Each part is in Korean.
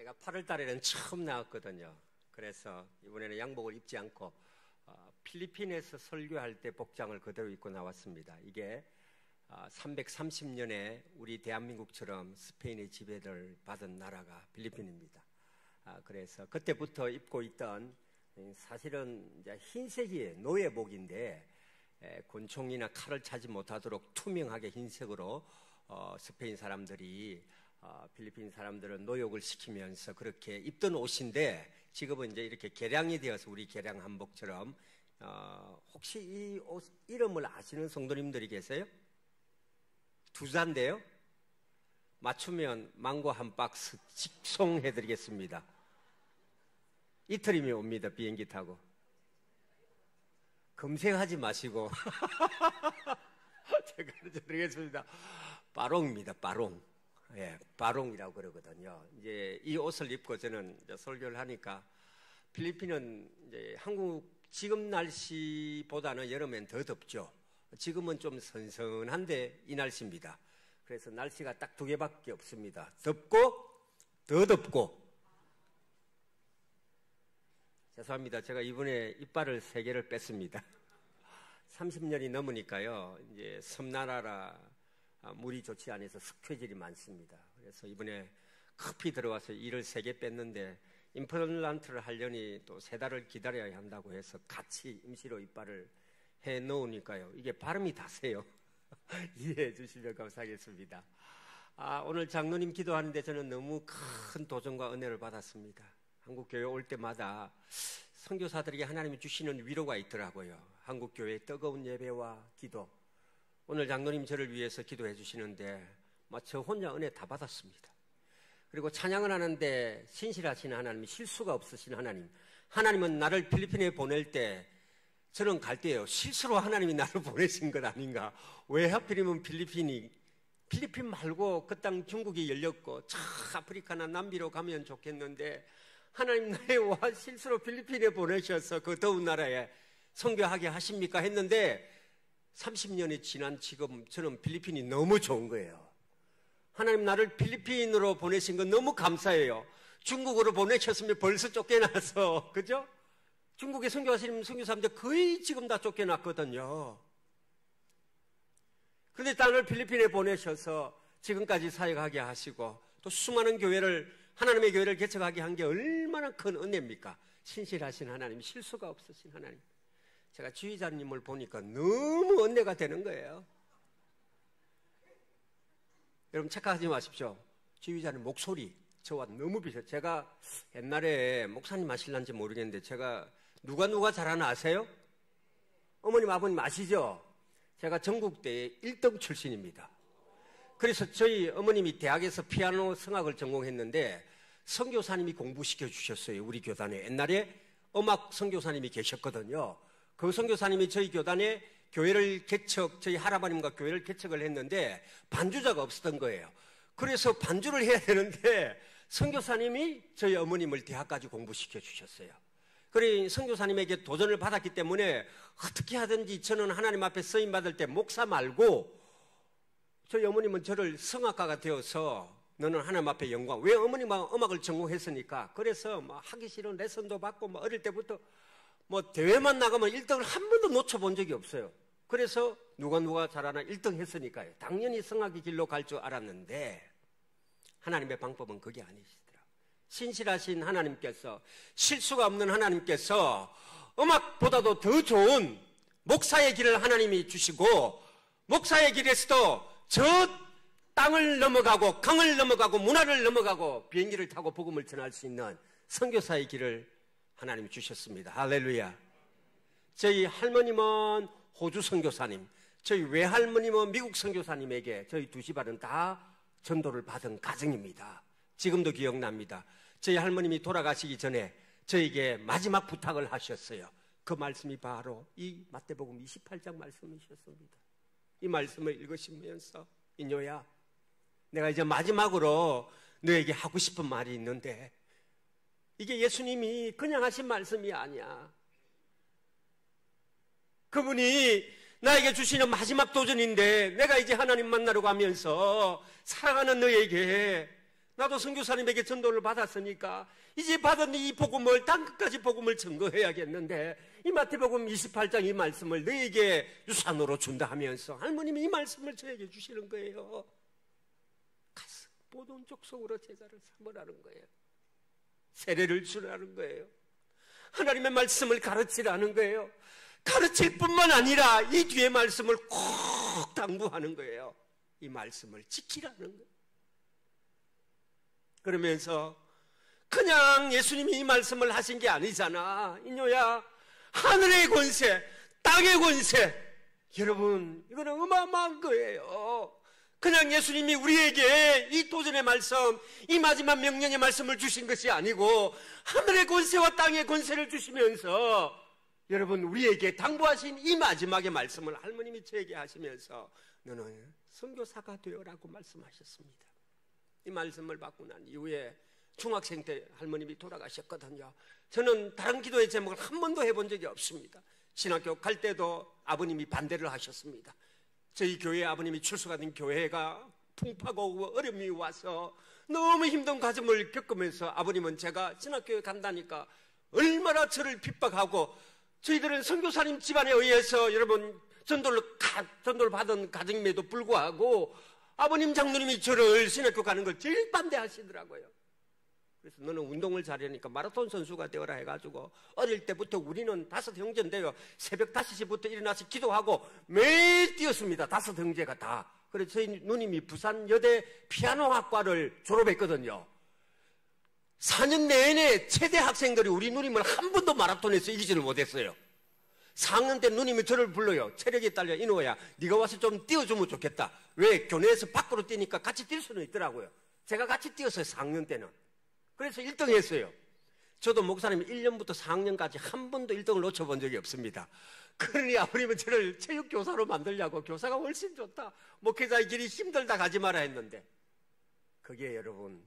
제가 8월 달에는 처음 나왔거든요. 그래서 이번에는 양복을 입지 않고 필리핀에서 설교할 때 복장을 그대로 입고 나왔습니다. 이게 330년에 우리 대한민국처럼 스페인의 지배를 받은 나라가 필리핀입니다. 그래서 그때부터 입고 있던 사실은 이제 흰색이 노예복인데 권총이나 칼을 차지 못하도록 투명하게 흰색으로 스페인 사람들이 필리핀 사람들은 노역을 시키면서 그렇게 입던 옷인데 지금은 이제 이렇게 개량이 되어서 우리 개량 한복처럼 혹시 이 옷 이름을 아시는 성도님들이 계세요? 두잔데요? 맞추면 망고 한 박스 직송해드리겠습니다. 이틀이면 옵니다. 비행기 타고. 검색하지 마시고 제가 드리겠습니다. 빠롱입니다. 빠롱. 예, 빠롱이라고 그러거든요. 이제 이 옷을 입고 저는 이제 설교를 하니까 필리핀은 이제 한국 지금 날씨보다는 여름엔 더 덥죠. 지금은 좀 선선한데 이 날씨입니다. 그래서 날씨가 딱 두 개밖에 없습니다. 덥고 더 덥고. 죄송합니다. 제가 이번에 이빨을 3개를 뺐습니다. 30년이 넘으니까요. 이제 섬나라라 물이 좋지 않아서 석회질이 많습니다. 그래서 이번에 급히 들어와서 이를 3개 뺐는데 임플란트를 하려니 또 3달을 기다려야 한다고 해서 같이 임시로 이빨을 해 놓으니까요. 이게 발음이 다 세요. 이해해 주시면 감사하겠습니다. 오늘 장로님 기도하는데 저는 너무 큰 도전과 은혜를 받았습니다. 한국교회 올 때마다 선교사들에게 하나님이 주시는 위로가 있더라고요. 한국교회의 뜨거운 예배와 기도. 오늘 장로님 저를 위해서 기도해 주시는데 저 혼자 은혜 다 받았습니다. 그리고 찬양을 하는데 신실하신 하나님, 실수가 없으신 하나님. 하나님은 나를 필리핀에 보낼 때 저는 갈 때요. 실수로 하나님이 나를 보내신 것 아닌가. 왜 하필이면 필리핀 말고 그 땅 중국이 열렸고 아프리카나 남미로 가면 좋겠는데 하나님 나의 와 실수로 필리핀에 보내셔서 그 더운 나라에 선교하게 하십니까 했는데 30년이 지난 지금 저는 필리핀이 너무 좋은 거예요. 하나님 나를 필리핀으로 보내신 건 너무 감사해요. 중국으로 보내셨으면 벌써 쫓겨나서 그죠? 중국에 선교하시는 선교사님들 거의 지금 다 쫓겨났거든요. 그런데 나를 필리핀에 보내셔서 지금까지 사역하게 하시고 또 수많은 교회를 하나님의 교회를 개척하게 한 게 얼마나 큰 은혜입니까? 신실하신 하나님, 실수가 없으신 하나님. 제가 지휘자님을 보니까 너무 은혜가 되는 거예요. 여러분 착각하지 마십시오. 지휘자님 목소리 저와 너무 비슷해요. 제가 옛날에 목사님 아실란지 모르겠는데 제가 누가 잘 아나 아세요? 어머님 아버님 아시죠? 제가 전국대회 1등 출신입니다. 그래서 저희 어머님이 대학에서 피아노 성악을 전공했는데 선교사님이 공부시켜 주셨어요. 우리 교단에. 옛날에 음악 선교사님이 계셨거든요. 그 선교사님이 저희 교단에 저희 할아버님과 교회를 개척을 했는데 반주자가 없었던 거예요. 그래서 반주를 해야 되는데 선교사님이 저희 어머님을 대학까지 공부시켜 주셨어요. 그래 선교사님에게 도전을 받았기 때문에 어떻게 하든지 저는 하나님 앞에 쓰임 받을 때 목사 말고 저희 어머님은 저를 성악가가 되어서 너는 하나님 앞에 영광. 왜 어머니가 음악을 전공했으니까. 그래서 하기 싫은 레슨도 받고 어릴 때부터 대회만 나가면 1등을 한 번도 놓쳐본 적이 없어요. 그래서 누가 잘하나 1등 했으니까요. 당연히 성악의 길로 갈 줄 알았는데 하나님의 방법은 그게 아니시더라고요. 신실하신 하나님께서 실수가 없는 하나님께서 음악보다도 더 좋은 목사의 길을 하나님이 주시고 목사의 길에서도 저 땅을 넘어가고 강을 넘어가고 문화를 넘어가고 비행기를 타고 복음을 전할 수 있는 선교사의 길을 하나님이 주셨습니다. 할렐루야. 저희 할머님은 호주 선교사님, 저희 외할머님은 미국 선교사님에게 저희 두 집안은 다 전도를 받은 가정입니다. 지금도 기억납니다. 저희 할머님이 돌아가시기 전에 저에게 마지막 부탁을 하셨어요. 그 말씀이 바로 이 마태복음 28장 말씀이셨습니다. 이 말씀을 읽으시면서 인효야, 내가 이제 마지막으로 너에게 하고 싶은 말이 있는데 이게 예수님이 그냥 하신 말씀이 아니야. 그분이 나에게 주시는 마지막 도전인데 내가 이제 하나님 만나러 가면서 사랑하는 너에게 나도 선교사님에게 전도를 받았으니까 이제 받은 이 복음을 땅끝까지 복음을 증거해야겠는데 이 마태복음 28장 이 말씀을 너에게 유산으로 준다 하면서 할머님이 이 말씀을 저에게 주시는 거예요. 가서 모든 족속으로 제자를 삼으라는 거예요. 세례를 주라는 거예요. 하나님의 말씀을 가르치라는 거예요. 가르칠 뿐만 아니라 이 뒤에 말씀을 꼭 당부하는 거예요. 이 말씀을 지키라는 거예요. 그러면서 그냥 예수님이 이 말씀을 하신 게 아니잖아. 인효야, 하늘의 권세, 땅의 권세, 여러분 이거는 어마어마한 거예요. 그냥 예수님이 우리에게 이 도전의 말씀, 이 마지막 명령의 말씀을 주신 것이 아니고 하늘의 권세와 땅의 권세를 주시면서 여러분 우리에게 당부하신 이 마지막의 말씀을 할머님이 저에게 하시면서 너는 선교사가 되어라고 말씀하셨습니다. 이 말씀을 받고 난 이후에 중학생 때 할머님이 돌아가셨거든요. 저는 다른 기도의 제목을 한 번도 해본 적이 없습니다. 신학교 갈 때도 아버님이 반대를 하셨습니다. 저희 교회 아버님이 출석하던 교회가 풍파고 어려움이 와서 너무 힘든 과정을 겪으면서 아버님은 제가 신학교에 간다니까 얼마나 저를 핍박하고 저희들은 선교사님 집안에 의해서 여러분 전도를 받은 가정임에도 불구하고 아버님 장로님이 저를 신학교 가는 걸 제일 반대하시더라고요. 그래서 너는 운동을 잘하니까 마라톤 선수가 되어라 해가지고 어릴 때부터 우리는 5 형제인데요. 새벽 5시부터 일어나서 기도하고 매일 뛰었습니다. 5 형제가 다. 그래서 저희 누님이 부산 여대 피아노학과를 졸업했거든요. 4년 내내 최대 학생들이 우리 누님을 한 번도 마라톤에서 이기지를 못했어요. 4학년 때 누님이 저를 불러요. 체력이 딸려. 인호야, 네가 와서 좀 뛰어주면 좋겠다. 왜? 교내에서 밖으로 뛰니까 같이 뛸 수는 있더라고요. 제가 같이 뛰었어요. 4학년 때는. 그래서 1등 했어요. 저도 목사님 1년부터 4학년까지 한 번도 1등을 놓쳐본 적이 없습니다. 그러니 아버님은 저를 체육교사로 만들려고 교사가 훨씬 좋다. 목회자의 길이 힘들다 가지 마라 했는데 그게 여러분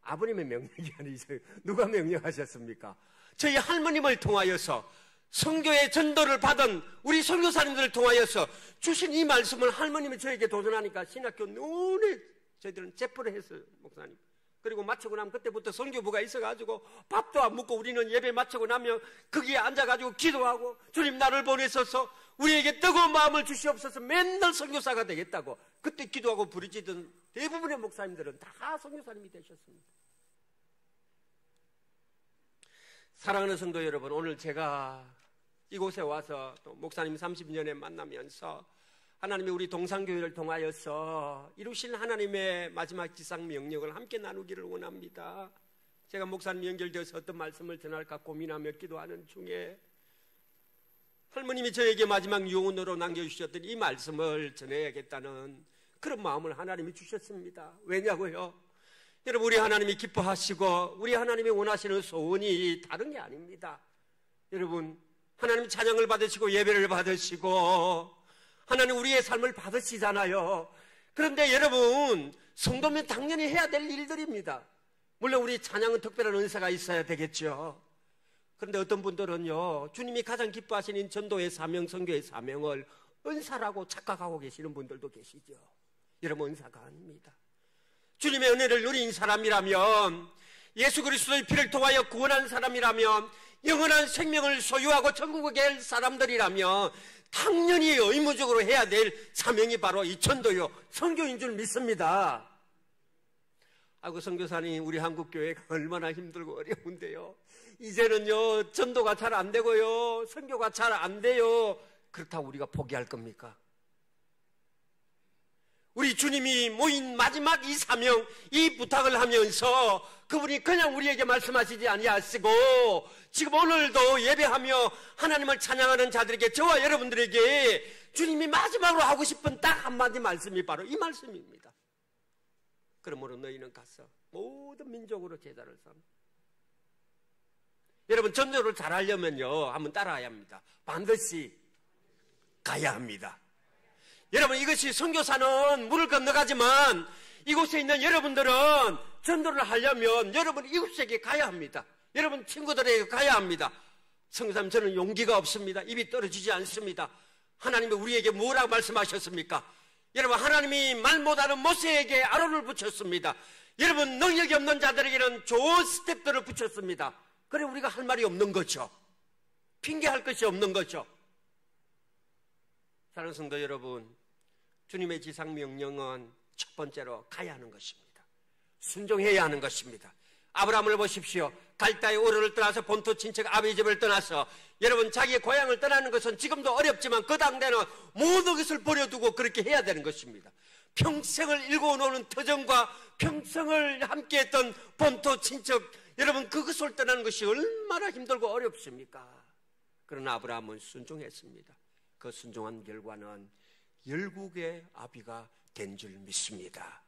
아버님의 명령이 아니죠. 누가 명령하셨습니까? 저희 할머님을 통하여서 선교의 전도를 받은 우리 선교사님들을 통하여서 주신 이 말씀을 할머님이 저에게 도전하니까 신학교 내내 저희들은 제포를 했어요. 목사님. 그리고 마치고 나면 그때부터 선교부가 있어가지고 밥도 안 먹고 우리는 예배 마치고 나면 거기에 앉아가지고 기도하고 주님 나를 보내셔서 우리에게 뜨거운 마음을 주시옵소서 맨날 선교사가 되겠다고 그때 기도하고 부르짖던 대부분의 목사님들은 다 선교사님이 되셨습니다. 사랑하는 성도 여러분, 오늘 제가 이곳에 와서 또 목사님 30년에 만나면서 하나님이 우리 동산교회를 통하여서 이루신 하나님의 마지막 지상 명령을 함께 나누기를 원합니다. 제가 목사님 연결되어서 어떤 말씀을 전할까 고민하며 기도하는 중에 할머님이 저에게 마지막 유언으로 남겨주셨던 이 말씀을 전해야겠다는 그런 마음을 하나님이 주셨습니다. 왜냐고요? 여러분 우리 하나님이 기뻐하시고 우리 하나님이 원하시는 소원이 다른 게 아닙니다. 여러분 하나님 찬양을 받으시고 예배를 받으시고 하나님 우리의 삶을 받으시잖아요. 그런데 여러분 성도면 당연히 해야 될 일들입니다. 물론 우리 찬양은 특별한 은사가 있어야 되겠죠. 그런데 어떤 분들은요 주님이 가장 기뻐하시는 전도의 사명, 선교의 사명을 은사라고 착각하고 계시는 분들도 계시죠. 여러분 은사가 아닙니다. 주님의 은혜를 누린 사람이라면 예수 그리스도의 피를 통하여 구원한 사람이라면 영원한 생명을 소유하고 천국에 갈 사람들이라면 당연히 의무적으로 해야 될 사명이 바로 이 전도요 선교인 줄 믿습니다. 아이고 선교사님 우리 한국교회가 얼마나 힘들고 어려운데요. 이제는요 전도가 잘 안 되고요 선교가 잘 안 돼요. 그렇다고 우리가 포기할 겁니까? 우리 주님이 모인 마지막 이 사명, 이 부탁을 하면서 그분이 그냥 우리에게 말씀하시지 아니하시고 지금 오늘도 예배하며 하나님을 찬양하는 자들에게 저와 여러분들에게 주님이 마지막으로 하고 싶은 딱 한마디 말씀이 바로 이 말씀입니다. 그러므로 너희는 가서 모든 민족으로 제자를 삼. 여러분 전도를 잘하려면요 한번 따라야 합니다. 반드시 가야 합니다. 여러분 이것이 선교사는 물을 건너가지만 이곳에 있는 여러분들은 전도를 하려면 여러분 이웃에게 가야 합니다. 여러분 친구들에게 가야 합니다. 선교사님 저는 용기가 없습니다. 입이 떨어지지 않습니다. 하나님이 우리에게 뭐라고 말씀하셨습니까? 여러분, 하나님이 말 못하는 모세에게 아론을 붙였습니다. 여러분, 능력이 없는 자들에게는 좋은 스텝들을 붙였습니다. 그래 우리가 할 말이 없는 거죠. 핑계할 것이 없는 거죠. 사랑하는 성도 여러분, 주님의 지상명령은 첫 번째로 가야 하는 것입니다. 순종해야 하는 것입니다. 아브라함을 보십시오. 갈대아의 우르를 떠나서 본토 친척 아비 집을 떠나서, 여러분, 자기의 고향을 떠나는 것은 지금도 어렵지만 그 당대는 모든 것을 버려두고 그렇게 해야 되는 것입니다. 평생을 일궈놓은 터전과 평생을 함께했던 본토 친척, 여러분, 그것을 떠나는 것이 얼마나 힘들고 어렵습니까? 그러나 아브라함은 순종했습니다. 그 순종한 결과는 열국의 아비가 된 줄 믿습니다.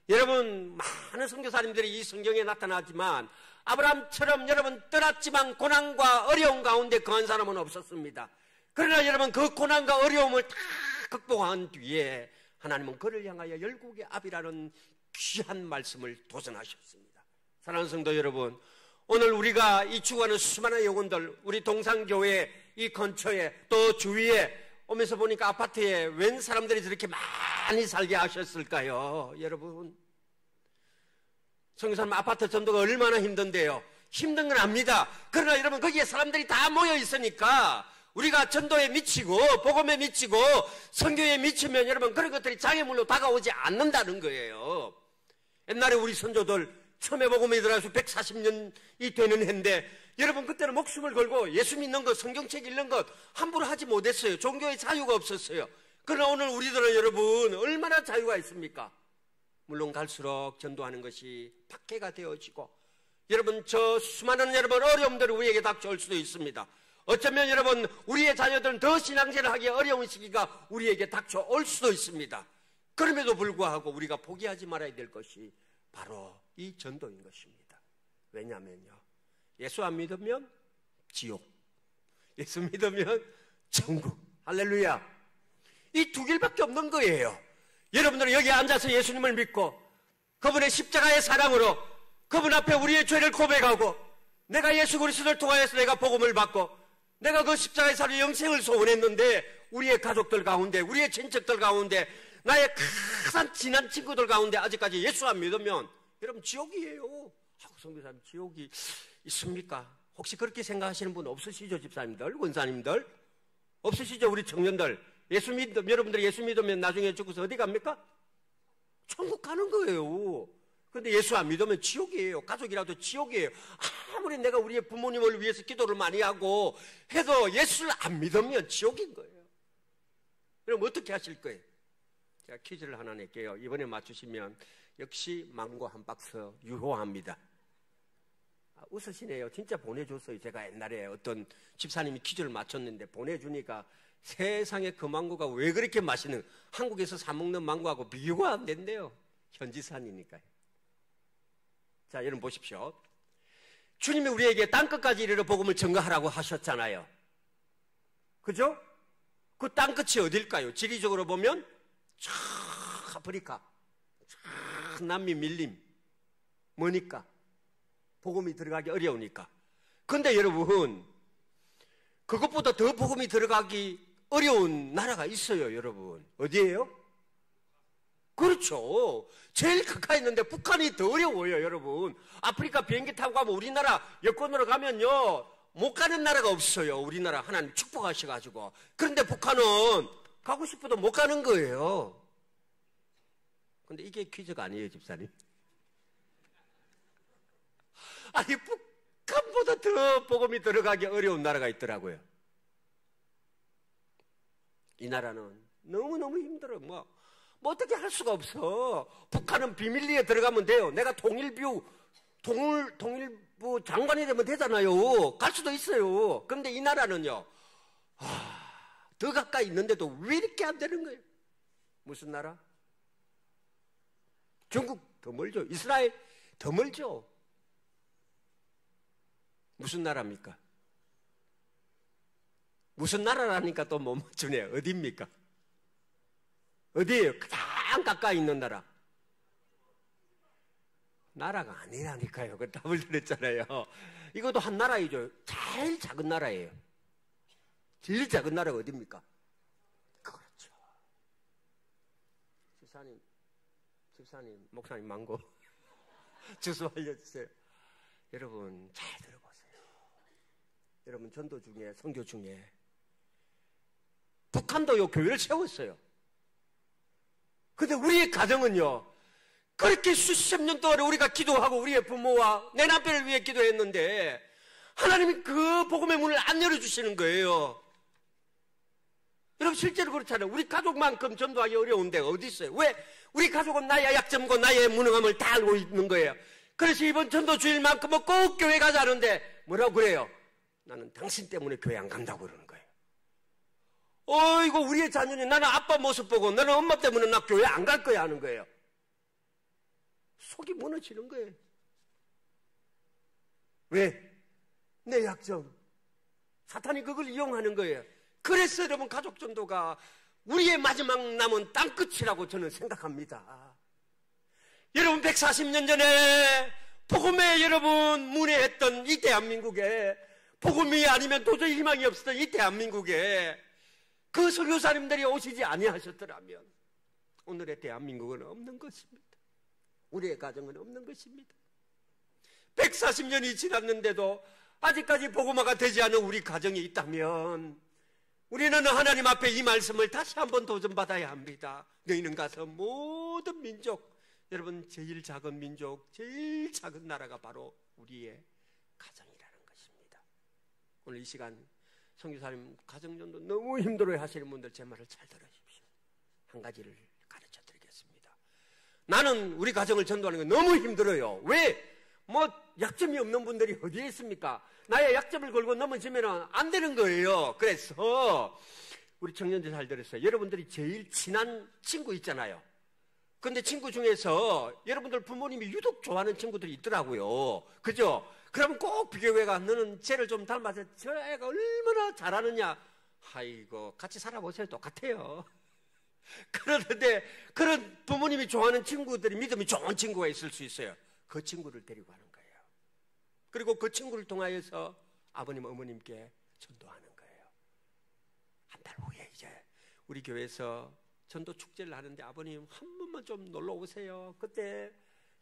여러분, 많은 선교사님들이 이 성경에 나타나지만 아브라함처럼 여러분 떠났지만 고난과 어려움 가운데 거한 사람은 없었습니다. 그러나 여러분, 그 고난과 어려움을 다 극복한 뒤에 하나님은 그를 향하여 열국의 아비라는 귀한 말씀을 도전하셨습니다. 사랑하는 성도 여러분, 오늘 우리가 이 추구하는 수많은 영혼들, 우리 동산교회 이 근처에 또 주위에 오면서 보니까 아파트에 웬 사람들이 저렇게 많이 살게 하셨을까요? 여러분, 성교사님, 아파트 전도가 얼마나 힘든데요. 힘든 건 압니다. 그러나 여러분, 거기에 사람들이 다 모여 있으니까 우리가 전도에 미치고 복음에 미치고 선교에 미치면 여러분, 그런 것들이 장애물로 다가오지 않는다는 거예요. 옛날에 우리 선조들 처음에 복음에 들어가서 140년이 되는 해인데, 여러분, 그때는 목숨을 걸고 예수 믿는 것, 성경책 읽는 것 함부로 하지 못했어요. 종교의 자유가 없었어요. 그러나 오늘 우리들은 여러분, 얼마나 자유가 있습니까? 물론 갈수록 전도하는 것이 박해가 되어지고, 여러분, 저 수많은 여러분 어려움들이 우리에게 닥쳐올 수도 있습니다. 어쩌면 여러분, 우리의 자녀들은 더 신앙생활을 하기 어려운 시기가 우리에게 닥쳐올 수도 있습니다. 그럼에도 불구하고 우리가 포기하지 말아야 될 것이 바로 이 전도인 것입니다. 왜냐하면요, 예수 안 믿으면 지옥, 예수 믿으면 천국. 할렐루야. 이 두 길밖에 없는 거예요. 여러분들은 여기 앉아서 예수님을 믿고 그분의 십자가의 사랑으로 그분 앞에 우리의 죄를 고백하고, 내가 예수 그리스도를 통하여서 내가 복음을 받고 내가 그 십자가의 사랑의 영생을 소원했는데, 우리의 가족들 가운데, 우리의 친척들 가운데, 나의 가장 친한 친구들 가운데 아직까지 예수 안 믿으면 여러분 지옥이에요. 성교사님, 지옥이 있습니까? 혹시 그렇게 생각하시는 분 없으시죠? 집사님들, 권사님들 없으시죠? 우리 청년들, 여러분들이 예수 믿으면 나중에 죽어서 어디 갑니까? 천국 가는 거예요. 그런데 예수 안 믿으면 지옥이에요. 가족이라도 지옥이에요. 아무리 내가 우리의 부모님을 위해서 기도를 많이 하고 해도 예수를 안 믿으면 지옥인 거예요. 그럼 어떻게 하실 거예요? 제가 퀴즈를 하나 낼게요. 이번에 맞추시면 역시 망고 한 박스 유효합니다. 웃으시네요. 진짜 보내줬어요. 제가 옛날에 어떤 집사님이 퀴즈를 맞췄는데 보내주니까 세상에 그 망고가 왜 그렇게 맛있는, 한국에서 사 먹는 망고하고 비교가 안 된대요. 현지산이니까요. 자, 여러분 보십시오. 주님이 우리에게 땅끝까지 이르러 복음을 전가하라고 하셨잖아요. 그죠? 그 땅끝이 어딜까요? 지리적으로 보면 저 아프리카, 저 남미 밀림, 뭐니까? 복음이 들어가기 어려우니까. 근데 여러분, 그것보다 더 복음이 들어가기 어려운 나라가 있어요. 여러분, 어디예요? 그렇죠. 제일 가까이 있는데 북한이 더 어려워요. 여러분, 아프리카 비행기 타고 가면 우리나라 여권으로 가면요 못 가는 나라가 없어요. 우리나라 하나님 축복하셔가지고. 그런데 북한은 가고 싶어도 못 가는 거예요. 근데 이게 퀴즈가 아니에요, 집사님. 아니, 북한보다 더 복음이 들어가기 어려운 나라가 있더라고요. 이 나라는 너무너무 힘들어. 뭐 어떻게 할 수가 없어. 북한은 비밀리에 들어가면 돼요. 내가 통일부 장관이 되면 되잖아요. 갈 수도 있어요. 그런데 이 나라는요, 더 가까이 있는데도 왜 이렇게 안 되는 거예요? 무슨 나라? 중국 더 멀죠. 이스라엘 더 멀죠. 무슨 나라입니까? 무슨 나라라니까 또 못 맞추네요. 어디입니까? 어디예요? 가장 가까이 있는 나라. 나라가 아니라니까요. 그 답을 드렸잖아요. 이것도 한 나라이죠. 제일 작은 나라예요. 제일 작은 나라가 어디입니까? 그렇죠. 집사님, 목사님 망고 주소 알려주세요. 여러분 잘 들어보세요. 여러분 전도 중에 선교 중에 북한도 요 교회를 세웠어요. 근데 우리의 가정은요, 그렇게 수십 년 동안 우리가 기도하고 우리의 부모와 내 남편을 위해 기도했는데 하나님이 그 복음의 문을 안 열어주시는 거예요. 여러분 실제로 그렇잖아요. 우리 가족만큼 전도하기 어려운 데가 어디 있어요? 왜? 우리 가족은 나의 약점과 나의 무능함을 다 알고 있는 거예요. 그래서 이번 전도 주일만큼은 꼭 교회 가자는데 뭐라고 그래요? 나는 당신 때문에 교회 안 간다고 그러는 거예요. 어이구 우리의 자녀는 나는 아빠 모습 보고 나는 엄마 때문에 나 교회 안 갈 거야 하는 거예요. 속이 무너지는 거예요. 왜? 내 약점. 사탄이 그걸 이용하는 거예요. 그래서 여러분 가족 전도가 우리의 마지막 남은 땅끝이라고 저는 생각합니다. 여러분 140년 전에 복음에 여러분 문의했던 이 대한민국에 복음이 아니면 도저히 희망이 없었던 이 대한민국에 그 선교사님들이 오시지 아니하셨더라면 오늘의 대한민국은 없는 것입니다. 우리의 가정은 없는 것입니다. 140년이 지났는데도 아직까지 복음화가 되지 않은 우리 가정이 있다면 우리는 하나님 앞에 이 말씀을 다시 한번 도전받아야 합니다. 너희는 가서 모든 민족, 여러분 제일 작은 민족, 제일 작은 나라가 바로 우리의 가정이라는 것입니다. 오늘 이 시간 선교사님 가정전도 너무 힘들어해 하시는 분들 제 말을 잘 들으십시오. 한 가지를 가르쳐 드리겠습니다. 나는 우리 가정을 전도하는 게 너무 힘들어요. 왜? 약점이 없는 분들이 어디에 있습니까? 나의 약점을 걸고 넘어지면 안 되는 거예요. 그래서 우리 청년들 잘 들었어요. 여러분들이 제일 친한 친구 있잖아요. 근데 친구 중에서 여러분들 부모님이 유독 좋아하는 친구들이 있더라고요. 그죠? 그러면 꼭 비교해가 너는 쟤를 좀 닮아서 저 애가 얼마나 잘하느냐. 아이고 같이 살아보세요. 똑같아요. 그런데 그런 부모님이 좋아하는 친구들이 믿음이 좋은 친구가 있을 수 있어요. 그 친구를 데리고 가는 거예요. 그리고 그 친구를 통하여서 아버님, 어머님께 전도하는 거예요. 한 달 후에 이제 우리 교회에서 전도 축제를 하는데 아버님 한 번만 좀 놀러 오세요. 그때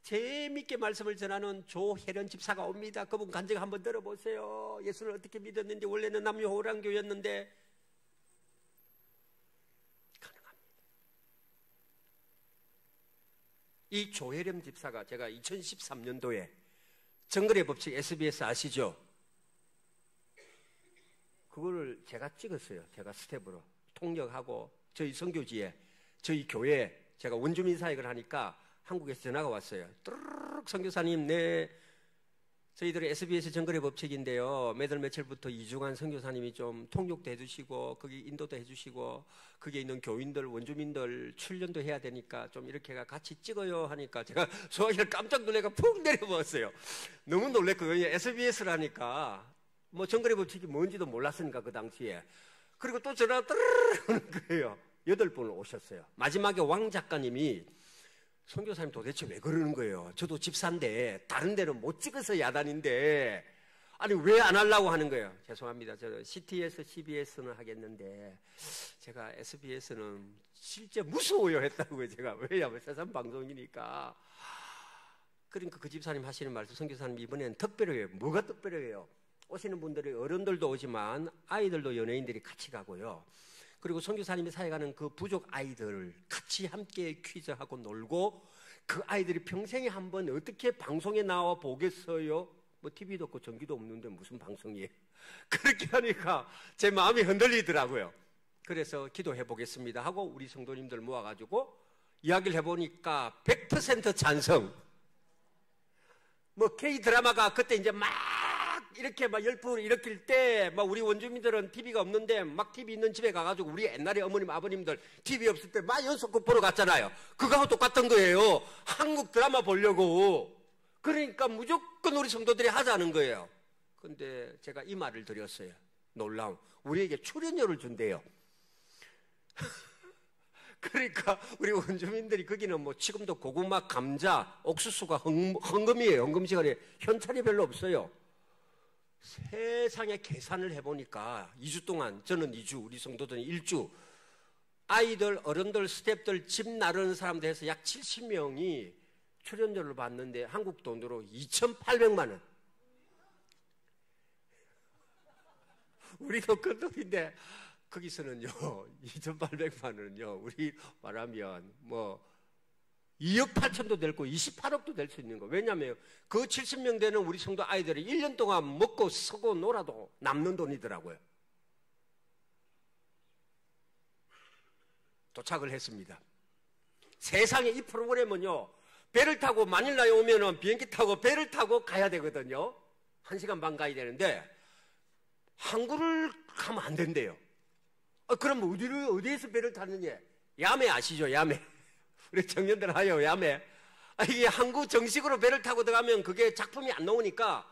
재미있게 말씀을 전하는 조혜련 집사가 옵니다. 그분 간증 한번 들어보세요. 예수를 어떻게 믿었는지 원래는 남녀 호랑교였는데 가능합니다. 이 조혜련 집사가 제가 2013년도에 정글의 법칙 SBS 아시죠? 그거를 제가 찍었어요. 제가 스텝으로 통역하고 저희 선교지에 저희 교회에 제가 원주민 사역을 하니까 한국에서 전화가 왔어요. 뚜루룩 선교사님, 저희들의 SBS 정글의 법칙인데요. 매달 며칠부터 2주간 선교사님이 좀 통역도 해주시고 거기 인도도 해주시고 거기에 있는 교인들, 원주민들 출연도 해야 되니까 좀 이렇게가 같이 찍어요 하니까 제가 소화기를 깜짝 놀래가 푹 내려버렸어요. 너무 놀랬거든요. SBS라니까 정글의 법칙이 뭔지도 몰랐으니까 그 당시에. 그리고 또 전화가 뜨르르 오는 거예요. 8분 오셨어요. 마지막에 왕 작가님이 선교사님 도대체 왜 그러는 거예요? 저도 집사인데 다른 데는 못 찍어서 야단인데 아니 왜 안 하려고 하는 거예요? 죄송합니다. 저 CTS, CBS는 하겠는데 제가 SBS는 실제 무서워요 했다고요. 제가 왜냐면 세상 방송이니까. 그러니까 그 집사님 하시는 말씀, 선교사님 이번에는 특별해요. 뭐가 특별해요? 오시는 분들이 어른들도 오지만 아이들도 연예인들이 같이 가고요. 그리고 선교사님이 사역하는 그 부족 아이들을 같이 함께 퀴즈하고 놀고 그 아이들이 평생에 한번 어떻게 방송에 나와 보겠어요? TV도 없고 전기도 없는데 무슨 방송이에요? 그렇게 하니까 제 마음이 흔들리더라고요. 그래서 기도해 보겠습니다 하고 우리 성도님들 모아가지고 이야기를 해보니까 100% 찬성. K-드라마가 그때 이제 막 이렇게 열풍을 일으킬 때 우리 원주민들은 TV가 없는데 TV 있는 집에 가가지고 우리 옛날에 어머님 아버님들 TV 없을 때 연속극 보러 갔잖아요. 그거하고 똑같은 거예요. 한국 드라마 보려고. 그러니까 무조건 우리 성도들이 하자는 거예요. 근데 제가 이 말을 드렸어요. 놀라운. 우리에게 출연료를 준대요. 그러니까 우리 원주민들이 거기는 지금도 고구마, 감자, 옥수수가 헌금이에요. 헌금 시간에 현찰이 별로 없어요. 세상에 계산을 해보니까 2주 동안, 저는 2주, 우리 성도들은 1주, 아이들, 어른들, 스태프들, 집 나르는 사람들 해서 약 70명이 출연료를 받는데 한국 돈으로 2,800만 원. 우리도 큰 돈인데 거기서는요 2,800만 원은요 우리 말하면 뭐 2억 8천도 될 거 28억도 될 수 있는 거. 왜냐하면 그 70명 되는 우리 성도 아이들이 1년 동안 먹고 쓰고 놀아도 남는 돈이더라고요. 도착을 했습니다. 세상에 이 프로그램은요 배를 타고 마닐라에 오면은 비행기 타고 배를 타고 가야 되거든요. 1시간 반 가야 되는데 항구를 가면 안 된대요. 그럼 어디에서 배를 타느냐? 야매 아시죠? 야매. 우리 청년들 하여 야매. 이게 항구 정식으로 배를 타고 들어가면 그게 작품이 안 나오니까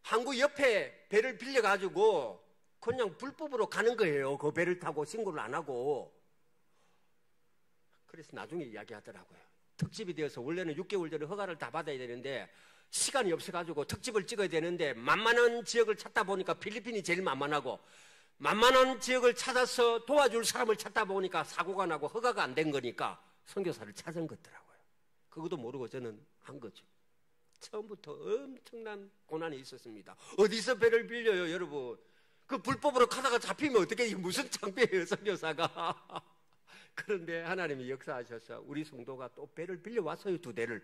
항구 옆에 배를 빌려가지고 그냥 불법으로 가는 거예요. 그 배를 타고 신고를 안 하고. 그래서 나중에 이야기하더라고요. 특집이 되어서 원래는 6개월 전에 허가를 다 받아야 되는데 시간이 없어가지고 특집을 찍어야 되는데 만만한 지역을 찾다 보니까 필리핀이 제일 만만하고 만만한 지역을 찾아서 도와줄 사람을 찾다 보니까 사고가 나고 허가가 안 된 거니까 선교사를 찾은 것더라고요. 그것도 모르고 저는 한 거죠. 처음부터 엄청난 고난이 있었습니다. 어디서 배를 빌려요, 여러분? 그 불법으로 가다가 잡히면 어떻게 무슨 창피해요, 선교사가. 그런데 하나님이 역사하셔서 우리 성도가 또 배를 빌려왔어요, 2대를.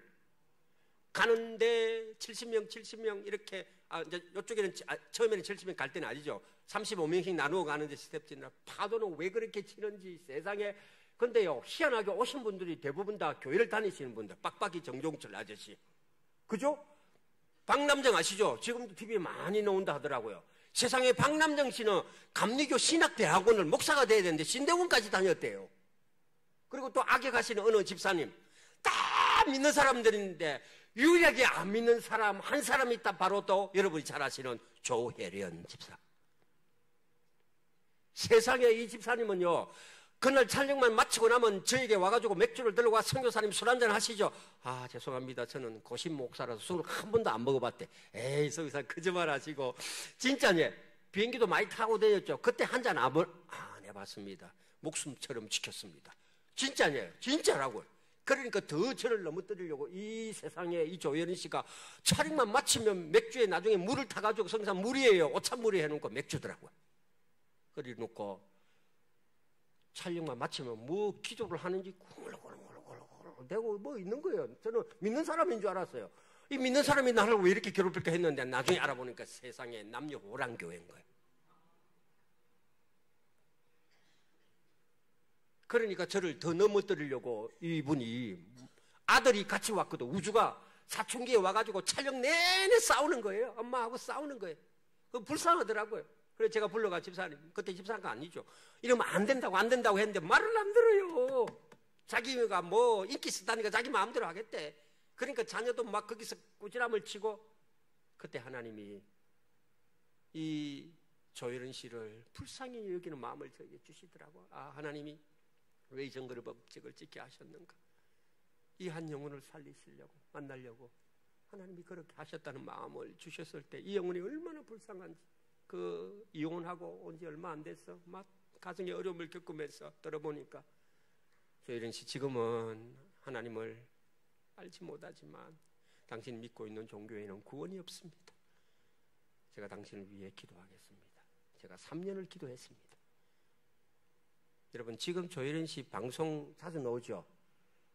가는데 70명 이렇게 이제 이쪽에는 처음에는 70명 갈 때는 아니죠. 35명씩 나누어 가는데 스텝진이라 파도는 왜 그렇게 치는지 세상에. 근데요 희한하게 오신 분들이 대부분 다 교회를 다니시는 분들. 빡빡이 정종철 아저씨, 그죠? 박남정 아시죠? 지금도 TV에 많이 나온다 하더라고요. 세상에 박남정 씨는 감리교 신학대학원을 목사가 돼야 되는데 신대원까지 다녔대요. 그리고 또 악역하시는 어느 집사님, 다 믿는 사람들인데 유일하게 안 믿는 사람 한 사람 있다. 바로 또 여러분이 잘 아시는 조혜련 집사. 세상에 이 집사님은요 그날 촬영만 마치고 나면 저에게 와가지고 맥주를 들고 와 선교사님 술 한잔 하시죠. 아 죄송합니다. 저는 고신 목사라서 술을 한 번도 안 먹어봤대. 에이 선교사 거짓말 하시고. 진짜네. 비행기도 많이 타고 다녔죠. 그때 한 잔 안 해봤습니다. 목숨처럼 지켰습니다. 진짜네. 진짜라고요. 그러니까 더 저를 넘어뜨리려고 이 세상에 이 조혜린 씨가 촬영만 마치면 맥주에 나중에 물을 타가지고 성산 물이에요. 오찬물이 해놓고 맥주더라고요. 그래 놓고 촬영만 마치면 뭐 기도를 하는지 굴굴굴굴굴 대고 뭐 있는 거예요. 저는 믿는 사람인 줄 알았어요. 이 믿는 사람이 나를 왜 이렇게 괴롭힐까 했는데 나중에 알아보니까 세상에 남녀 오랑교회인 거예요. 그러니까 저를 더 넘어뜨리려고 이분이 아들이 같이 왔거든. 우주가 사춘기에 와가지고 촬영 내내 싸우는 거예요. 엄마하고 싸우는 거예요. 그 불쌍하더라고요. 그래서 제가 불러가 집사님, 그때 집사가 아니죠. 이러면 안 된다고 했는데 말을 안 들어요. 자기가 뭐 인기 쓰다니까 자기 마음대로 하겠대. 그러니까 자녀도 막 거기서 꾸지람을 치고. 그때 하나님이 이 조혜련 씨를 불쌍히 여기는 마음을 저에게 주시더라고. 아 하나님이 왜 이 정거를 법칙을 찍게 하셨는가. 이 한 영혼을 살리시려고 만나려고 하나님이 그렇게 하셨다는 마음을 주셨을 때 이 영혼이 얼마나 불쌍한지. 그 이혼하고 온 지 얼마 안 됐어. 막 가정의 어려움을 겪으면서 들어보니까 조혜련 씨 지금은 하나님을 알지 못하지만 당신 믿고 있는 종교에는 구원이 없습니다. 제가 당신을 위해 기도하겠습니다. 제가 3년을 기도했습니다. 여러분 지금 조혜련 씨 방송 자주 나오죠.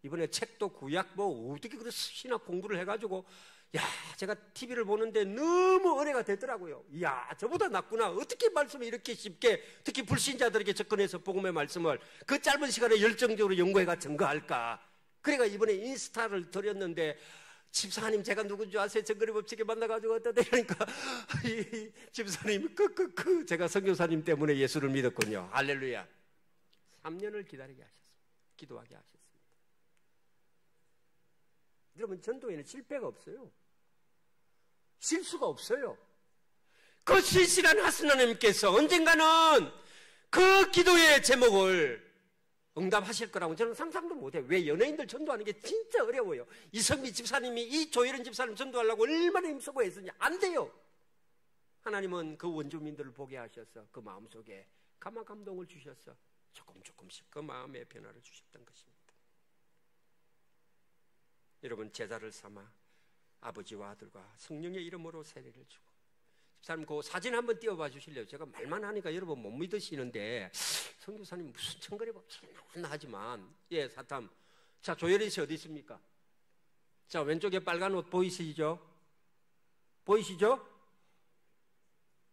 이번에 책도 구약 뭐 어떻게 그런 신학 공부를 해가지고 야 제가 TV를 보는데 너무 은혜가 되더라고요. 이야 저보다 낫구나. 어떻게 말씀을 이렇게 쉽게 특히 불신자들에게 접근해서 복음의 말씀을 그 짧은 시간에 열정적으로 연구해가 증거할까. 그러니까 이번에 인스타를 드렸는데 집사님 제가 누군지 아세요? 정거리 법칙에 만나가지고 어떠다 이러니까 이 집사님 제가 선교사님 때문에 예수를 믿었군요. 할렐루야. 3년을 기다리게 하셨습니다. 기도하게 하셨습니다. 여러분 전도에는 실패가 없어요. 실수가 없어요. 그 신실한 하스나님께서 언젠가는 그 기도의 제목을 응답하실 거라고 저는 상상도 못해요. 왜 연예인들 전도하는 게 진짜 어려워요. 이성미 집사님이 이 조혜련 집사님 전도하려고 얼마나 힘쓰고 했으냐. 안 돼요. 하나님은 그 원주민들을 보게 하셔서 그 마음속에 감화 감동을 주셔서 조금씩 그 마음의 변화를 주셨던 것입니다. 여러분, 제자를 삼아 아버지와 아들과 성령의 이름으로 세례를 주고, 집사님 그 사진 한번 띄워봐 주실래요? 제가 말만 하니까 여러분 못 믿으시는데 선교사님 무슨 청거리 법칙이 나왔나 하지만, 예, 사탐. 자, 조혜린 씨 어디 있습니까? 자, 왼쪽에 빨간 옷 보이시죠? 보이시죠?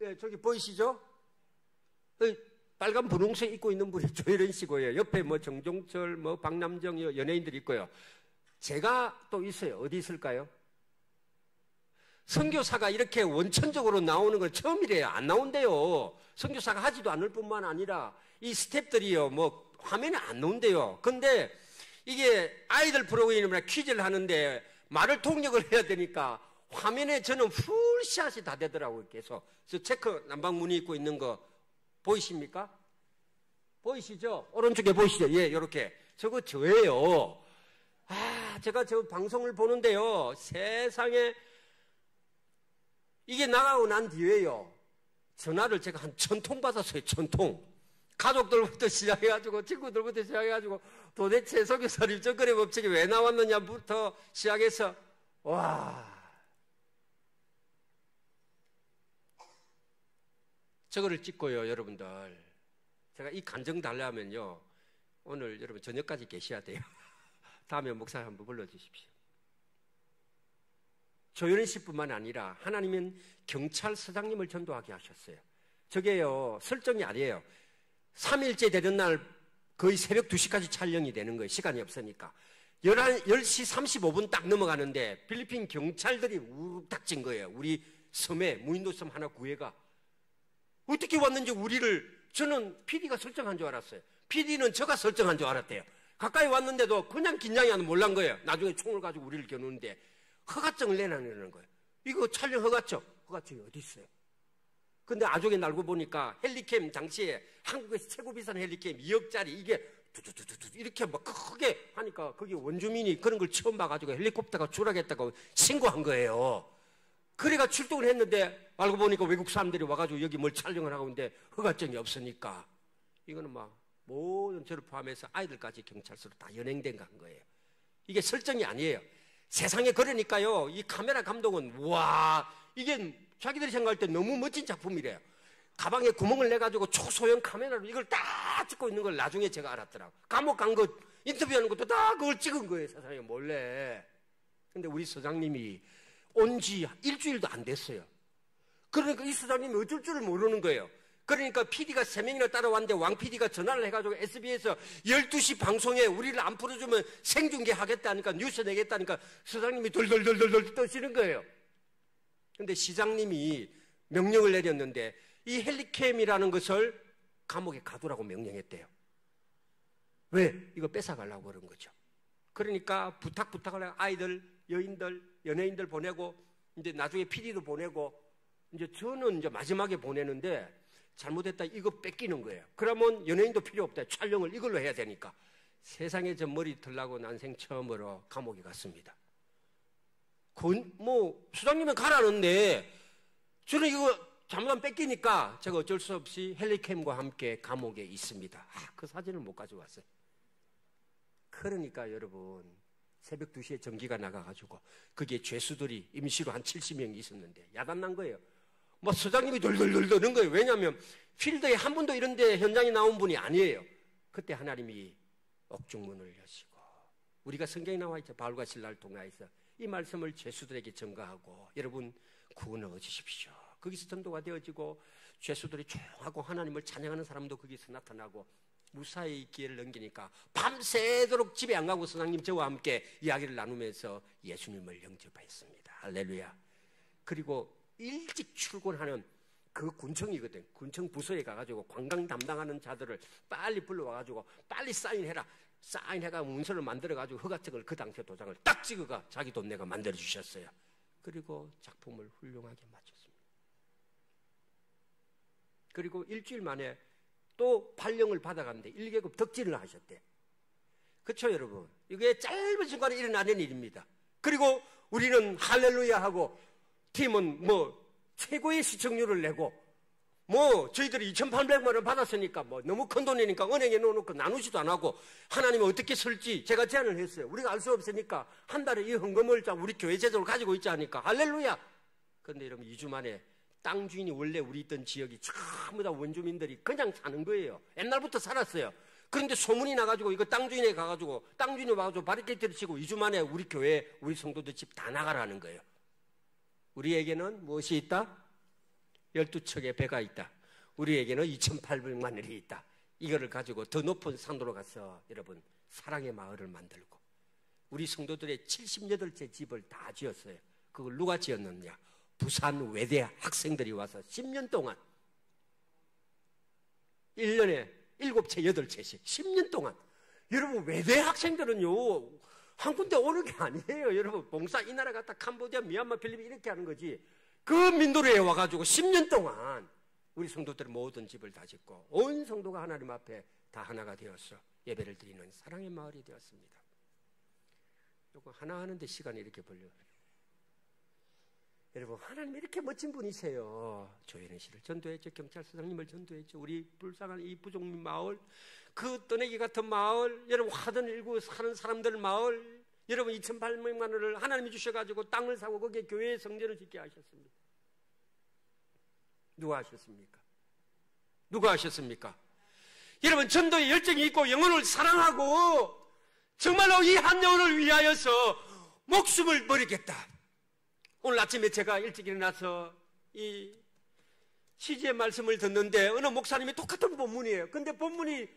예, 저기 보이시죠? 빨간 분홍색 입고 있는 분이 조혜린 씨고요. 옆에 뭐 정종철, 뭐 박남정 연예인들이 있고요. 제가 또 있어요. 어디 있을까요? 선교사가 이렇게 원천적으로 나오는 건 처음이래요. 안 나온대요. 선교사가 하지도 않을 뿐만 아니라 이 스태프들이요, 뭐 화면에 안 나온대요. 근데 이게 아이들 프로그램이나 퀴즈를 하는데 말을 통역을 해야 되니까 화면에 저는 풀샷이 다 되더라고요. 계속. 저 체크 난방무늬 입고 있는 거 보이십니까? 보이시죠? 오른쪽에 보이시죠? 예, 요렇게. 저거 저예요. 제가 저 방송을 보는데요. 세상에 이게 나가고 난 뒤에요. 전화를 제가 한 1000통 받았어요. 1000통. 가족들부터 시작해가지고, 친구들부터 시작해가지고, 도대체 선교사님 정거래 법칙이 왜 나왔느냐부터 시작해서, 와. 저거를 찍고요, 여러분들. 제가 이 간증 달라면요, 오늘 여러분 저녁까지 계셔야 돼요. 다음에 목사 한번 불러주십시오. 조현희 씨뿐만 아니라 하나님은 경찰서장님을 전도하게 하셨어요. 저게요, 설정이 아니에요. 3일째 되는 날 거의 새벽 2시까지 촬영이 되는 거예요. 시간이 없으니까. 10시 35분 딱 넘어가는데 필리핀 경찰들이 우르르 닥친 거예요. 우리 섬에 무인도 섬 하나 구해가. 어떻게 왔는지 저는 PD가 설정한 줄 알았어요. PD는 저가 설정한 줄 알았대요. 가까이 왔는데도 그냥 긴장이 안 몰란 거예요. 나중에 총을 가지고 우리를 겨누는데 허가증을 내놔내는 거예요. 이거 촬영 허가증. 허가증이 어디 있어요? 근데 아족에 날고 보니까 헬리캠 당시에 한국에서 최고 비싼 헬리캠 2억짜리 이게 두두두두 이렇게 막 크게 하니까 거기 원주민이 그런 걸 처음 봐가지고 헬리콥터가 추락했다고 신고한 거예요. 그래가 출동을 했는데 알고 보니까 외국 사람들이 와가지고 여기 뭘 촬영을 하고 있는데 허가증이 없으니까 이거는 막 모든 저를 포함해서 아이들까지 경찰서로 다 연행된 거예요. 이게 설정이 아니에요. 세상에 그러니까요, 이 카메라 감독은 와, 이게 자기들이 생각할 때 너무 멋진 작품이래요. 가방에 구멍을 내가지고 초소형 카메라로 이걸 다 찍고 있는 걸 나중에 제가 알았더라고. 감옥 간 거 인터뷰하는 것도 다 그걸 찍은 거예요, 세상에 몰래. 근데 우리 서장님이 온 지 일주일도 안 됐어요. 그러니까 이 서장님이 어쩔 줄을 모르는 거예요. 그러니까 PD가 3명이나 따라왔는데 왕 PD가 전화를 해가지고 SBS에서 12시 방송에 우리를 안 풀어주면 생중계 하겠다니까, 뉴스 내겠다니까 서장님이 덜덜덜덜 떠시는 거예요. 근데 시장님이 명령을 내렸는데 이 헬리캠이라는 것을 감옥에 가두라고 명령했대요. 왜? 이거 뺏어가려고 그런 거죠. 그러니까 부탁을 해서 아이들, 여인들, 연예인들 보내고 이제 나중에 PD도 보내고 이제 저는 이제 마지막에 보내는데 잘못했다 이거 뺏기는 거예요. 그러면 연예인도 필요 없다. 촬영을 이걸로 해야 되니까. 세상에 저 머리 털라고 난생 처음으로 감옥에 갔습니다. 수장님은 가라는데 저는 이거 잘못하면 뺏기니까 제가 어쩔 수 없이 헬리캠과 함께 감옥에 있습니다. 그 사진을 못 가져왔어요. 그러니까 여러분 새벽 2시에 전기가 나가가지고 거기에 죄수들이 임시로 한 70명이 있었는데 야단난 거예요. 뭐 서장님이 덜덜덜 떠는 거예요. 왜냐하면 필드에 한 번도 이런 데 현장에 나온 분이 아니에요. 그때 하나님이 옥중문을 여시고 우리가 성경에 나와 있죠. 바울과 신라를 통하여서 이 말씀을 죄수들에게 전가하고 여러분 구원을 얻으십시오. 거기서 전도가 되어지고 죄수들이 조용하고 하나님을 찬양하는 사람도 거기서 나타나고 무사히 기회를 넘기니까 밤새도록 집에 안 가고 선생님 저와 함께 이야기를 나누면서 예수님을 영접했습니다. 할렐루야. 그리고 일찍 출근하는 그 군청이거든. 군청 부서에 가가지고 관광 담당하는 자들을 빨리 불러와가지고 빨리 사인해라. 사인해가 문서를 만들어가지고 허가증을 그 당시에 도장을 딱 찍어가 자기 돈 내가 만들어주셨어요. 그리고 작품을 훌륭하게 마쳤습니다. 그리고 일주일 만에 또 발령을 받아갔는데 1계급 덕진을 하셨대. 그렇죠 여러분? 이게 짧은 시간에 일어나는 일입니다. 그리고 우리는 할렐루야 하고 팀은 뭐 최고의 시청률을 내고 뭐 저희들이 2,800만 원 받았으니까 뭐 너무 큰 돈이니까 은행에 넣어놓고 나누지도 안 하고 하나님이 어떻게 쓸지 제가 제안을 했어요. 우리가 알 수 없으니까 한 달에 이 헌금을 우리 교회 제도를 가지고 있지 않으니까 할렐루야. 그런데 여러분 2주 만에 땅 주인이 원래 우리 있던 지역이 전부 다 원주민들이 그냥 사는 거예요. 옛날부터 살았어요. 그런데 소문이 나가지고 이거 땅 주인에 가가지고 땅 주인이 와가지고 바리케이트를 치고 2주 만에 우리 교회 우리 성도들 집 다 나가라는 거예요. 우리에게는 무엇이 있다? 12척의 배가 있다. 우리에게는 2,800만 원이 있다. 이거를 가지고 더 높은 산으로 가서 여러분 사랑의 마을을 만들고 우리 성도들의 78채 집을 다 지었어요. 그걸 누가 지었느냐? 부산 외대 학생들이 와서 10년 동안 1년에 7채, 8채씩 10년 동안. 여러분 외대 학생들은요 한 군데 오는 게 아니에요. 여러분 봉사 이 나라 갔다 캄보디아, 미얀마, 필리핀 이렇게 하는 거지. 그 민도리에 와가지고 10년 동안 우리 성도들의 모든 집을 다 짓고 온 성도가 하나님 앞에 다 하나가 되어서 예배를 드리는 사랑의 마을이 되었습니다. 요거 하나 하는데 시간이 이렇게 걸려요. 여러분 하나님 이렇게 멋진 분이세요. 조혜련 씨를 전도했죠. 경찰서장님을 전도했죠. 우리 불쌍한 이 부족민 마을, 그 떠내기 같은 마을, 여러분 화든 일구 사는 사람들 마을, 여러분 2,800만 원을 하나님이 주셔가지고 땅을 사고 거기에 교회의 성전을 짓게 하셨습니다. 누가 하셨습니까? 누가 하셨습니까? 여러분 전도에 열정이 있고 영혼을 사랑하고 정말로 이 한 영혼을 위하여서 목숨을 버리겠다. 오늘 아침에 제가 일찍 일어나서 이 시지의 말씀을 듣는데 어느 목사님이 똑같은 본문이에요. 근데 본문이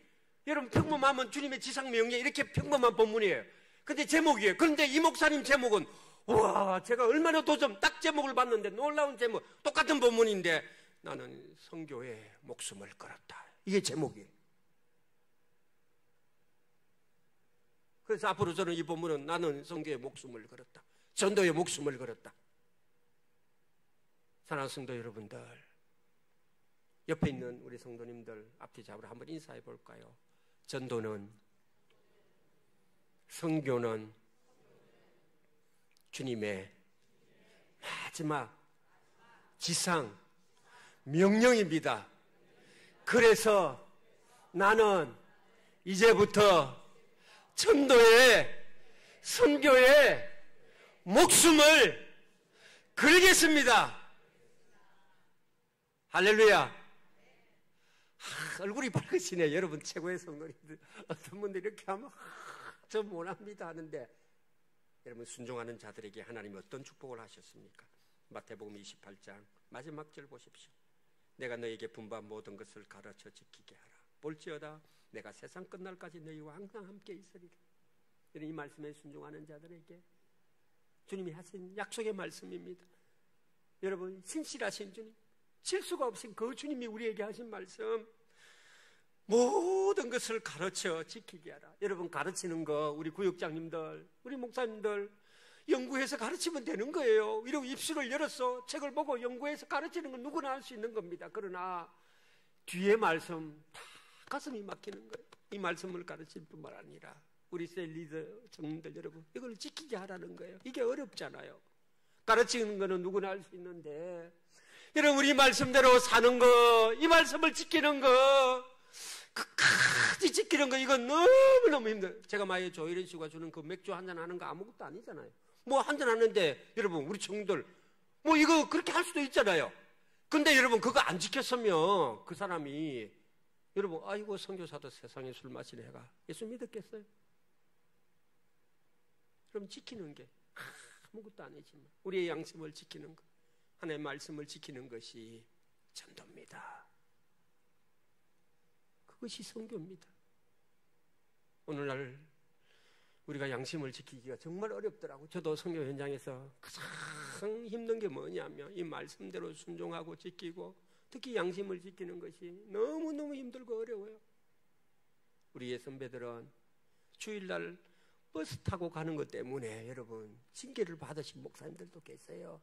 여러분 평범하면 주님의 지상명령 이렇게 평범한 본문이에요. 근데 제목이에요. 그런데 이 목사님 제목은 와 제가 얼마나 도전 딱 제목을 봤는데 놀라운 제목 똑같은 본문인데 나는 선교에 목숨을 걸었다. 이게 제목이에요. 그래서 앞으로 저는 이 본문은 나는 선교에 목숨을 걸었다. 전도에 목숨을 걸었다. 사랑하는 성도 여러분들, 옆에 있는 우리 성도님들 앞뒤 잡으러 한번 인사해 볼까요? 전도는, 선교는 주님의 마지막 지상 명령입니다. 그래서 나는 이제부터 전도에, 선교에 목숨을 걸겠습니다. 할렐루야. 얼굴이 밝으시네. 여러분 최고의 성도님들. 어떤 분들이 이렇게 하면 저 못합니다 하는데 여러분 순종하는 자들에게 하나님이 어떤 축복을 하셨습니까? 마태복음 28장 마지막 절 보십시오. 내가 너에게 분부한 모든 것을 가르쳐 지키게 하라. 볼지어다 내가 세상 끝날까지 너희와 항상 함께 있으리라. 이 말씀에 순종하는 자들에게 주님이 하신 약속의 말씀입니다. 여러분 신실하신 주님, 실수가 없인 그 주님이 우리에게 하신 말씀, 모든 것을 가르쳐 지키게 하라. 여러분 가르치는 거 우리 구역장님들, 우리 목사님들 연구해서 가르치면 되는 거예요. 이러고 입술을 열어서 책을 보고 연구해서 가르치는 건 누구나 할 수 있는 겁니다. 그러나 뒤에 말씀 다 가슴이 막히는 거예요. 이 말씀을 가르칠 뿐만 아니라 우리 셀 리더 청년들 여러분 이걸 지키게 하라는 거예요. 이게 어렵잖아요. 가르치는 거는 누구나 할 수 있는데 여러분 우리 말씀대로 사는 거, 이 말씀을 지키는 거, 끝까지 지키는 거, 이건 너무너무 힘들어요. 제가 만약에 조혜련 씨가 주는 그 맥주 한잔 하는 거 아무것도 아니잖아요. 뭐 한잔 하는데 여러분 우리 청년들 뭐 이거 그렇게 할 수도 있잖아요. 근데 여러분 그거 안 지켰으면 그 사람이 여러분 아이고 선교사도 세상에 술 마시는 애가 예수 믿었겠어요? 그럼 지키는 게 아무것도 아니지만 우리의 양심을 지키는 것, 하나님의 말씀을 지키는 것이 전도입니다. 그것이 선교입니다. 오늘날 우리가 양심을 지키기가 정말 어렵더라고요. 저도 선교 현장에서 가장 힘든 게 뭐냐면 이 말씀대로 순종하고 지키고 특히 양심을 지키는 것이 너무너무 힘들고 어려워요. 우리의 선배들은 주일날 버스 타고 가는 것 때문에 여러분 징계를 받으신 목사님들도 계세요.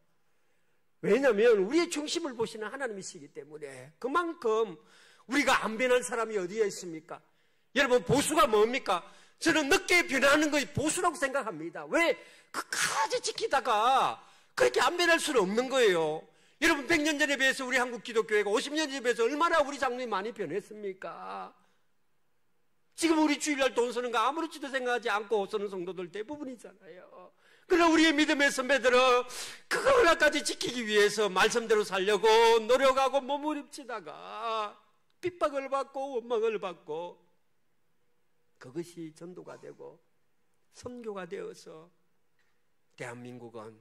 왜냐하면 우리의 중심을 보시는 하나님이시기 때문에 그만큼 우리가 안 변할 사람이 어디에 있습니까? 여러분 보수가 뭡니까? 저는 늦게 변하는 것이 보수라고 생각합니다. 왜? 끝까지 지키다가 그렇게 안 변할 수는 없는 거예요. 여러분 100년 전에 비해서 우리 한국 기독교회가 50년 전에 비해서 얼마나 우리 장로님이 많이 변했습니까? 지금 우리 주일날 돈 쓰는 거 아무렇지도 생각하지 않고 쓰는 성도들 대부분이잖아요. 그러나 우리의 믿음의 선배들은 그거 하나까지 지키기 위해서 말씀대로 살려고 노력하고 몸부림치다가 핍박을 받고 원망을 받고 그것이 전도가 되고 선교가 되어서 대한민국은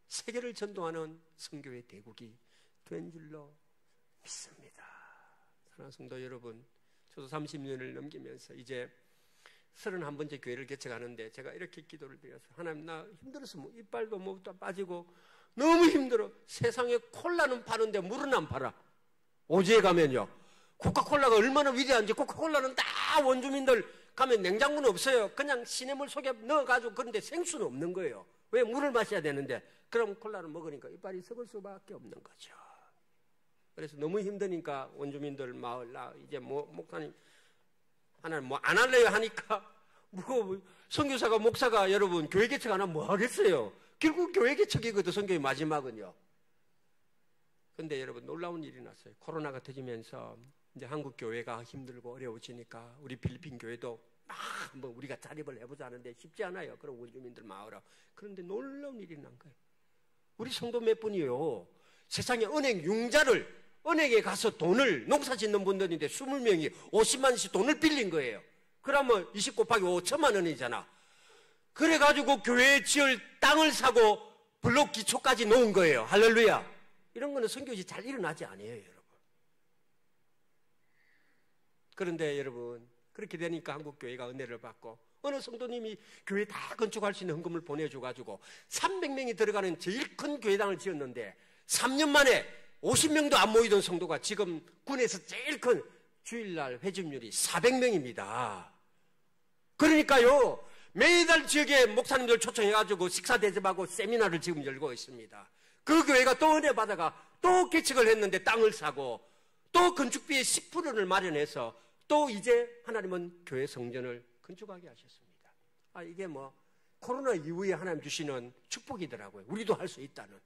세계를 전도하는 선교의 대국이 된 줄로 믿습니다. 사랑하는 성도 여러분, 저도 30년을 넘기면서 이제 31번째 교회를 개척하는데 제가 이렇게 기도를 드렸어요. 하나님, 나 힘들어서 뭐 이빨도 뭐 빠지고 너무 힘들어. 세상에 콜라는 파는데 물은 안 팔아. 오지에 가면요, 코카콜라가 얼마나 위대한지, 코카콜라는 다 원주민들 가면 냉장고는 없어요. 그냥 시냇물 속에 넣어가지고. 그런데 생수는 없는 거예요. 왜? 물을 마셔야 되는데. 그럼 콜라를 먹으니까 이빨이 썩을 수밖에 없는 거죠. 그래서 너무 힘드니까 원주민들 마을, 이제 뭐 목사님 하나님 뭐 안 할래요 하니까 뭐 선교사가 목사가 여러분 교회 개척 안 하면 뭐 하겠어요. 결국 교회 개척이거든, 선교의 마지막은요. 근데 여러분 놀라운 일이 났어요. 코로나가 터지면서 이제 한국 교회가 힘들고 어려워지니까 우리 필리핀 교회도 막 한번 우리가 자립을 해보자 하는데 쉽지 않아요. 그런 원주민들 마을아. 그런데 놀라운 일이 난 거예요. 우리 성도 몇 분이요, 세상에 은행 융자를, 은행에 가서 돈을, 농사 짓는 분들인데 20명이 50만 원씩 돈을 빌린 거예요. 그러면 20 곱하기 5, 1000만 원이잖아. 그래가지고 교회에 지을 땅을 사고 블록 기초까지 놓은 거예요. 할렐루야. 이런 거는 선교지 잘 일어나지 않아요, 여러분. 그런데 여러분, 그렇게 되니까 한국 교회가 은혜를 받고 어느 성도님이 교회 다 건축할 수 있는 헌금을 보내줘가지고 300명이 들어가는 제일 큰 교회당을 지었는데 3년 만에 50명도 안 모이던 성도가 지금 군에서 제일 큰 주일날 회중률이 400명입니다. 그러니까요, 매달 지역에 목사님들 초청해가지고 식사 대접하고 세미나를 지금 열고 있습니다. 그 교회가 또 은혜 받아가 또 개척을 했는데 땅을 사고 또 건축비의 10%를 마련해서 또 이제 하나님은 교회 성전을 건축하게 하셨습니다. 이게 뭐 코로나 이후에 하나님 주시는 축복이더라고요. 우리도 할 수 있다는.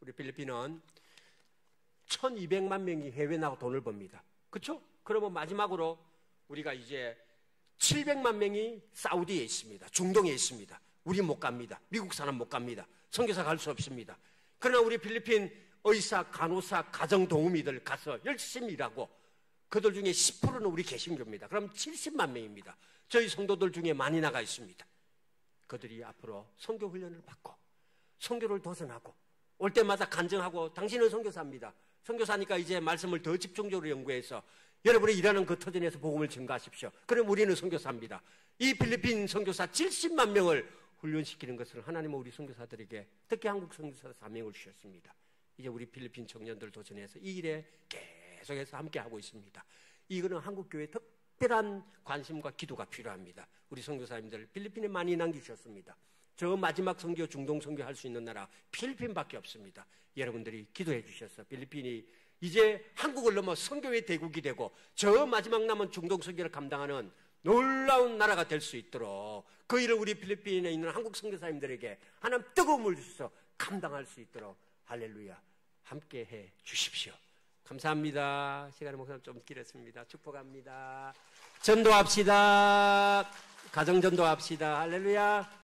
우리 필리핀은 1200만 명이 해외 나가 돈을 법니다. 그렇죠? 그러면 마지막으로 우리가 이제 700만 명이 사우디에 있습니다. 중동에 있습니다. 우리 못 갑니다. 미국 사람 못 갑니다. 선교사 갈 수 없습니다. 그러나 우리 필리핀 의사, 간호사, 가정도우미들 가서 열심히 일하고 그들 중에 10%는 우리 개신교입니다. 그럼 70만 명입니다. 저희 성도들 중에 많이 나가 있습니다. 그들이 앞으로 선교 훈련을 받고 선교를 도전하고 올 때마다 간증하고 당신은 선교사입니다. 선교사니까 이제 말씀을 더 집중적으로 연구해서 여러분이 일하는 그 터전에서 복음을 증가하십시오. 그럼 우리는 선교사입니다. 이 필리핀 선교사 70만 명을 훈련시키는 것을 하나님은 우리 선교사들에게, 특히 한국 선교사 사명을 주셨습니다. 이제 우리 필리핀 청년들 도전해서 이 일에 계속해서 함께하고 있습니다. 이거는 한국교회에 특별한 관심과 기도가 필요합니다. 우리 선교사님들 필리핀에 많이 남기셨습니다. 저 마지막 선교, 중동 선교 할 수 있는 나라 필리핀밖에 없습니다. 여러분들이 기도해 주셔서 필리핀이 이제 한국을 넘어 선교의 대국이 되고 저 마지막 남은 중동 선교를 감당하는 놀라운 나라가 될 수 있도록 그 일을 우리 필리핀에 있는 한국 선교사님들에게 하나님 뜨거움을 주셔서 감당할 수 있도록 할렐루야 함께해 주십시오. 감사합니다. 시간이 목사님 좀 길었습니다. 축복합니다. 전도합시다. 가정 전도합시다. 할렐루야.